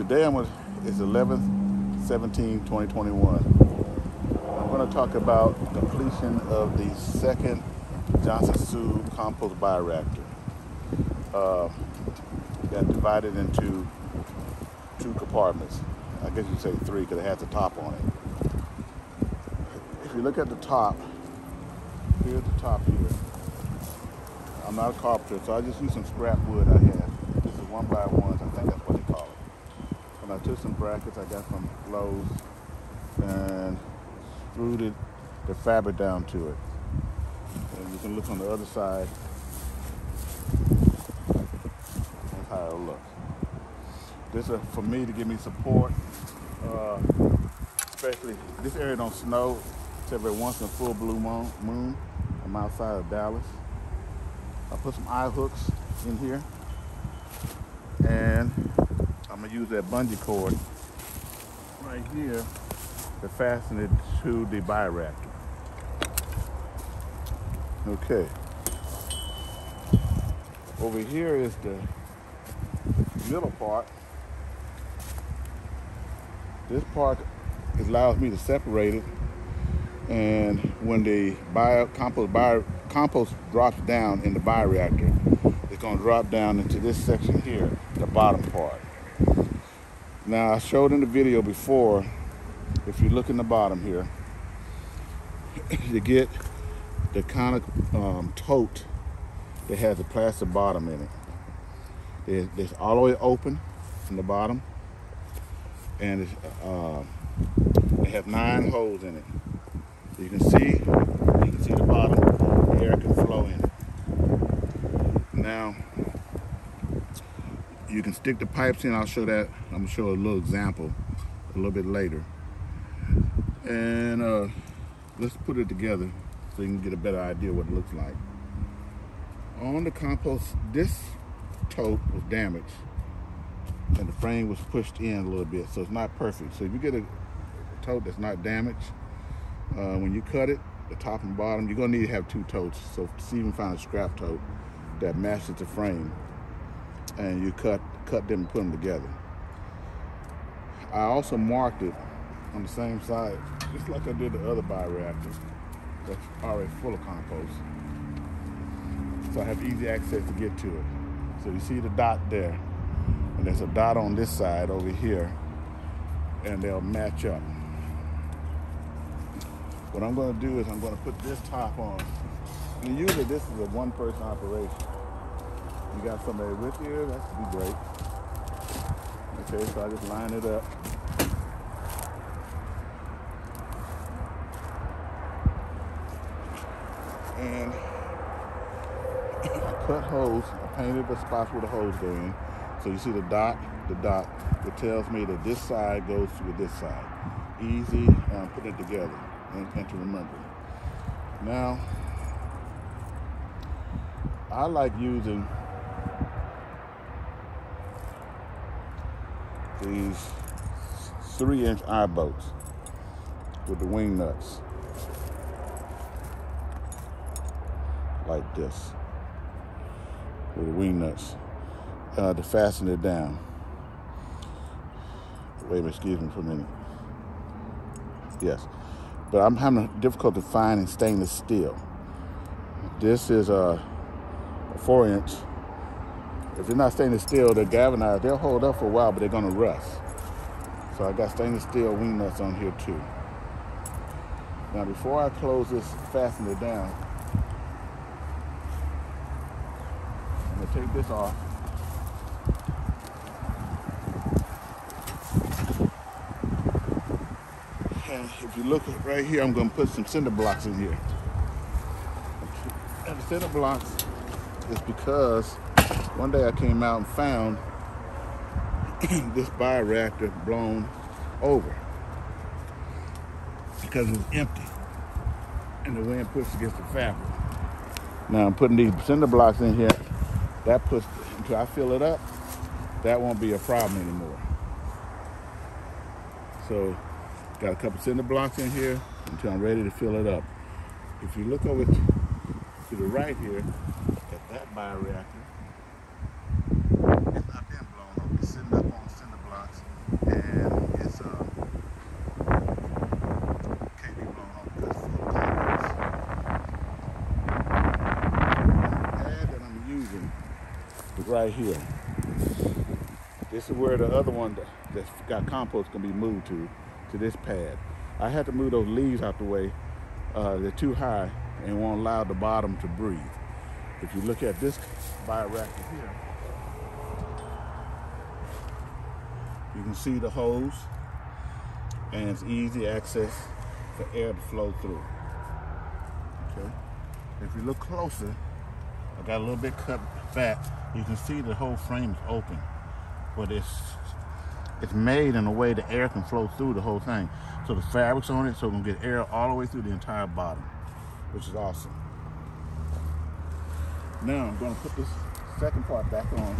Today it's 11/17/2021. I'm going to talk about completion of the second Johnson Sue compost bioreactor. Got divided into two compartments. I guess you'd say three because it has the top on it. If you look at the top, here's the top here. I'm not a carpenter, so I just used some scrap wood I had. This is 1x1s, I think that's what they call it. And I took some brackets I got from Lowe's and screwed the fabric down to it. And you can look on the other side. That's how it'll look. This is for me to give me support, especially this area don't snow except every once in a full blue moon. I'm outside of Dallas. I put some eye hooks in here, and I'm gonna use that bungee cord right here to fasten it to the bioreactor. Okay. Over here is the middle part. This part allows me to separate it, and when the compost drops down in the bioreactor, it's going to drop down into this section here, the bottom part. Now, I showed in the video before, if you look in the bottom here, you get the kind of tote that has a plastic bottom in it. It's all the way open from the bottom, and it has 9 holes in it. You can see the bottom, the air can flow in it. Now, you can stick the pipes in. I'll show that. I'm gonna show a little example a little bit later. And let's put it together so you can get a better idea what it looks like. On the compost, this tote was damaged and the frame was pushed in a little bit, so it's not perfect. So if you get a tote that's not damaged, when you cut it, the top and bottom, you're gonna need to have 2 totes. So to even find a scrap tote that matches the frame, and you cut them and put them together. I also marked it on the same side, just like I did the other bioreactor that's already full of compost. So I have easy access to get to it. So you see the dot there, and there's a dot on this side over here, and they'll match up. What I'm going to do is I'm going to put this top on. And usually this is a one-person operation. You got somebody with you, that would be great. Okay, so I just line it up. And I cut holes, I painted the spots where the holes go in. So you see the dot, it tells me that this side goes with this side. Easy, put it together and to remember. Now, I like using these 3-inch eye bolts with the wing nuts, like this, with the wing nuts, to fasten it down. Wait a minute, excuse me for a minute. Yes, but I'm having difficulty finding stainless steel. This is a 4-inch. If it's not stainless steel, they're galvanized. They'll hold up for a while, but they're gonna rust. So I got stainless steel wing nuts on here too. Now before I close this, fasten it down, I'm gonna take this off. And if you look right here, I'm gonna put some cinder blocks in here. And the cinder blocks is because one day I came out and found this bioreactor blown over because it was empty and the wind pushed against the fabric. Now I'm putting these cinder blocks in here. That puts, until I fill it up, that won't be a problem anymore. So got a couple cinder blocks in here until I'm ready to fill it up. If you look over to the right here at that bioreactor, it's not been blown up. It's sitting up on cinder blocks. right here. This is where the other one that's got compost can be moved to this pad. I had to move those leaves out the way. They're too high and won't allow the bottom to breathe. If you look at this bioreactor here, you can see the hose, and it's easy access for air to flow through. Okay. If you look closer, I got a little bit cut back. You can see the whole frame is open, but it's made in a way the air can flow through the whole thing. So the fabric's on it, so it can get air all the way through the entire bottom, which is awesome. Now I'm going to put this second part back on.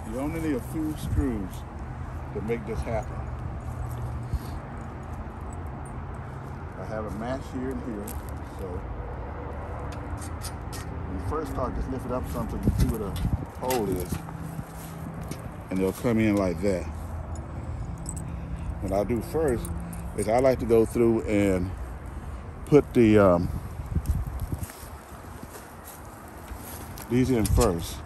You only need a few screws to make this happen. I have a match here and here, so when you first start, just lift it up some so you can see where the hole is, and they'll come in like that. What I'll do first is I like to go through and put the these in first.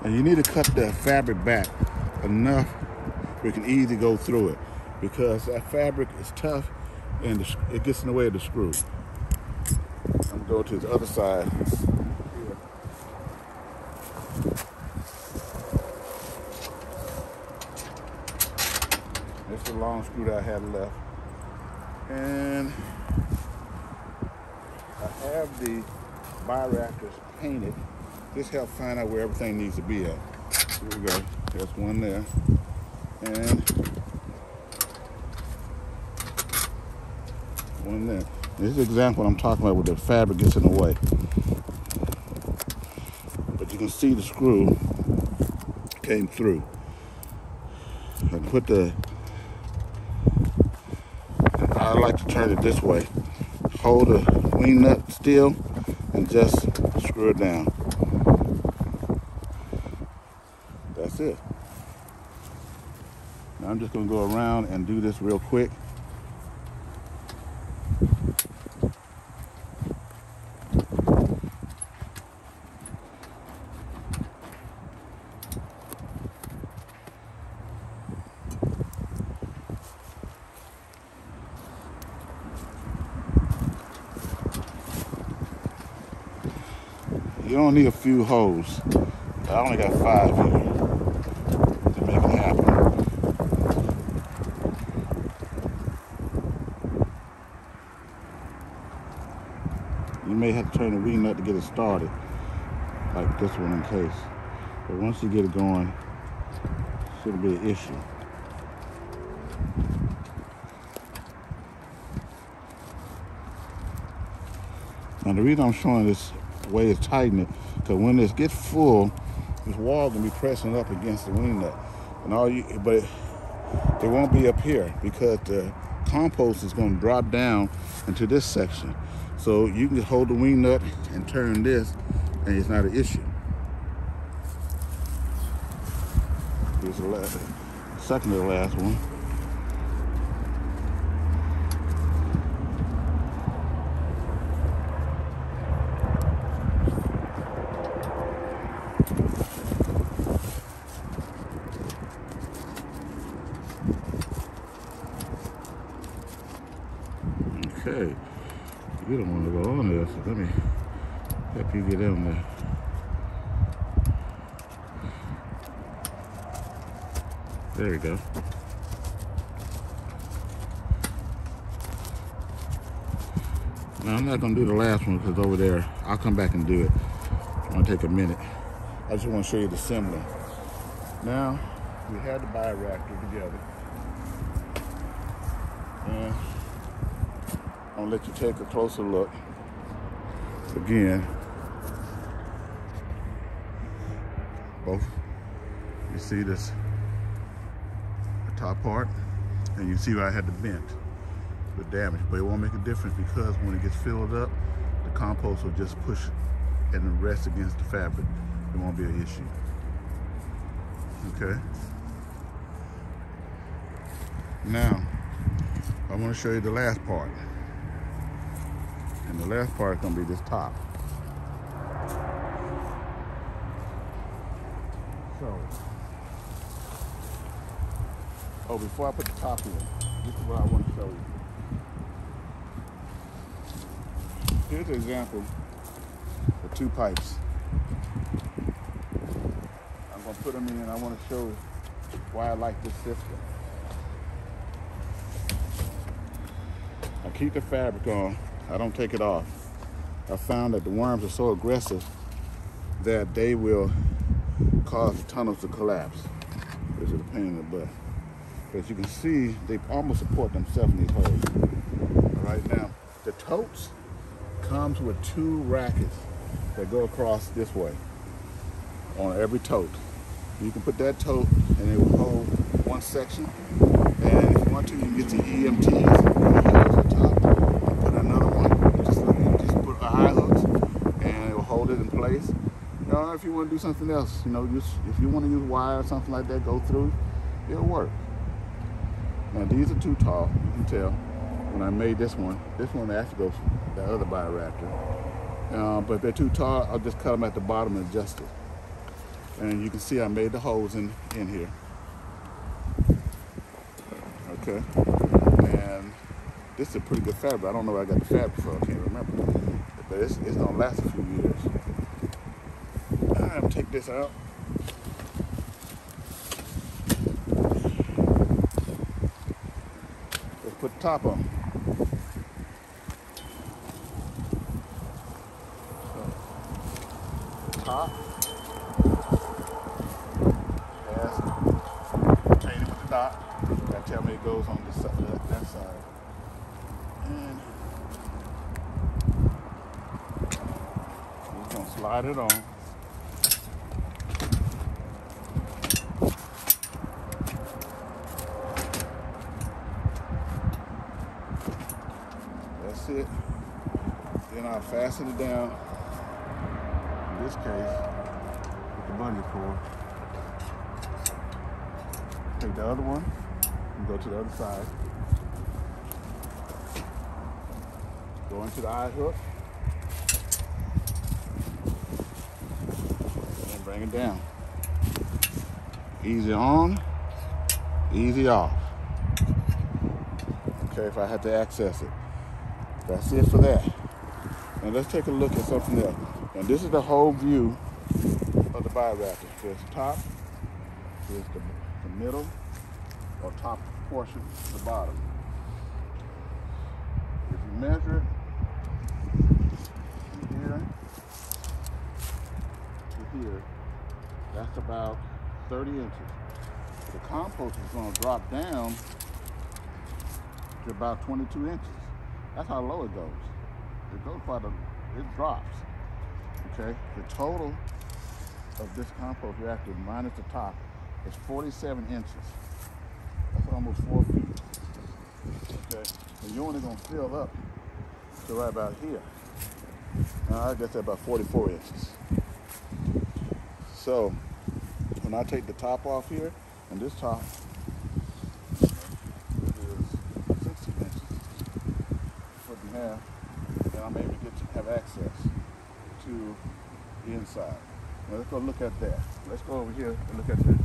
And you need to cut the fabric back enough where you can easily go through it, because that fabric is tough and it gets in the way of the screw. I'm gonna go to the other side. This is the long screw that I had left. And I have the bioreactors painted. This helps find out where everything needs to be at. Here we go. There's one there. And one there. This is the example I'm talking about where the fabric gets in the way. But you can see the screw came through. I like to turn it this way. Hold the wing nut still and just screw it down. That's it. Now I'm just going to go around and do this real quick. You don't need a few holes. I only got 5 here to make it happen. You may have to turn the wing nut to get it started, like this one in case. But once you get it going, it shouldn't be an issue. Now the reason I'm showing this way is tighten it, because when this gets full, this wall can be pressing up against the wing nut, and but it won't be up here because the compost is going to drop down into this section. So you can hold the wing nut and turn this, and it's not an issue. Here's the second to the last one. Okay, you don't want to go on there, so let me help you get in there. There we go. Now I'm not going to do the last one because over there, I'll come back and do it. It's going to take a minute. I just want to show you the assembly. Now, we have the bioreactor together. And I'm going to let you take a closer look. Again, both, you see this, the top part, and you see where I had the bent, the damage, but it won't make a difference because when it gets filled up, the compost will just push and rest against the fabric. It won't be an issue. Okay. Now, I want to show you the last part. And the last part is going to be this top. So, before I put the top in, this is what I want to show you. Here's an example of 2 pipes. I'm going to put them in and I want to show you why I like this system. I keep the fabric on. I don't take it off. I found that the worms are so aggressive that they will cause the tunnels to collapse. This is a pain in the butt. But as you can see, they almost support themselves in these holes. All right, now, the totes comes with 2 rackets that go across this way on every tote. You can put that tote and it will hold one section. And if you want to, you can get the EMTs and hold it to the top and put another one. Just put high hooks and it will hold it in place. If you want to do something else, if you want to use wire or something like that, go through, it'll work. Now these are too tall, you can tell. When I made this one actually goes for the other Bioraptor. But if they're too tall, I'll just cut them at the bottom and adjust it. And you can see I made the holes in here. Okay. And this is a pretty good fabric. I don't know where I got the fabric from, I can't remember. But it's gonna last a few years. I'm gonna take this out. Let's put the top on. The top has retaining with the dot. That tell me it goes on this side, that side. And we're gonna slide it on. That's it. Then I'll fasten it down, in this case, with the bungee cord. Take the other one and go to the other side. Go into the eye hook. And then bring it down. Easy on, easy off. Okay, if I had to access it. That's it for that. Now let's take a look at something else. And this is the whole view of the Bioraptor. There's the top, there's the middle, or top portion, the bottom. If you measure it from here to here, that's about 30 inches. The compost is going to drop down to about 22 inches. That's how low it goes. It goes it drops. Okay? The total of this compost reactor minus the top is 47 inches. That's almost 4 feet. Okay? And you're only gonna fill up to right about here. Now I guess that's about 44 inches. So when I take the top off here, and this top is 16 inches, foot and a half, then I'm able to have access to the inside. Now let's go look at that. Let's go over here and look at the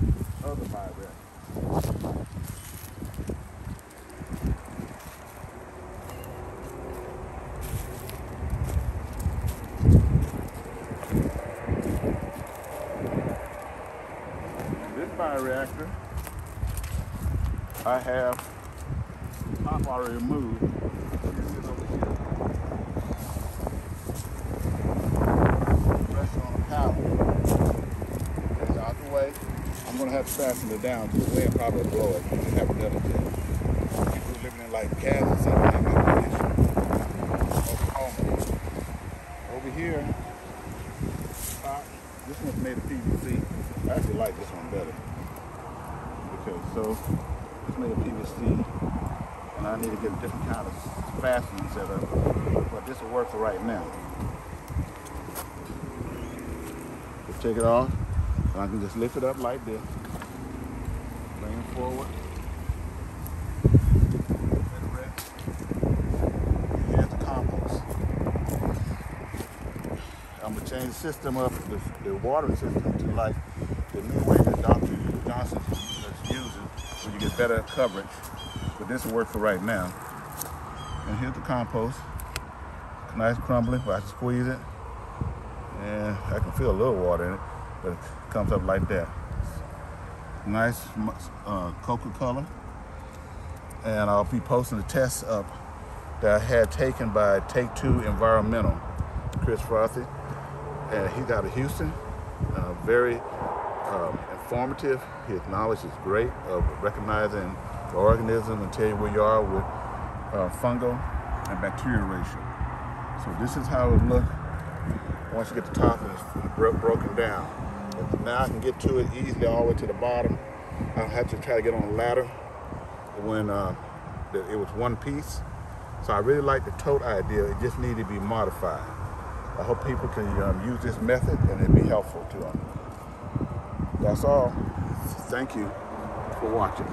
other Bioraptor. This Bioraptor, I have the top already removed. I'm going to have to fasten it down because the wind probably will blow it. You just have another thing. People living in like Kansas or something, Oklahoma. Over here, this one's made of PVC. I actually like this one better. Okay, so it's made of PVC, and I need to get a different kind of fastening set up, but this will work for right now. Just take it off. I can just lift it up like this. Bring it forward. Here's the compost. I'm gonna change the system up, the watering system, to like the new way that Dr. Johnson is using, where you get better coverage. But this will work for right now. And here's the compost. Nice crumbly, but I squeeze it, and I can feel a little water in it, but it comes up like that. Nice cocoa color. And I'll be posting the tests up that I had taken by Take Two Environmental, Chris Frothy, and he's out of Houston. Very informative. His knowledge is great of recognizing the organism and tell you where you are with fungal and bacterial ratio. So this is how it look once you get the top and it's broken down. But now I can get to it easily all the way to the bottom. I don't have to try to get on a ladder when it was one piece. So I really like the tote idea. It just needed to be modified. I hope people can use this method and it'll be helpful to them. That's all. Thank you for watching.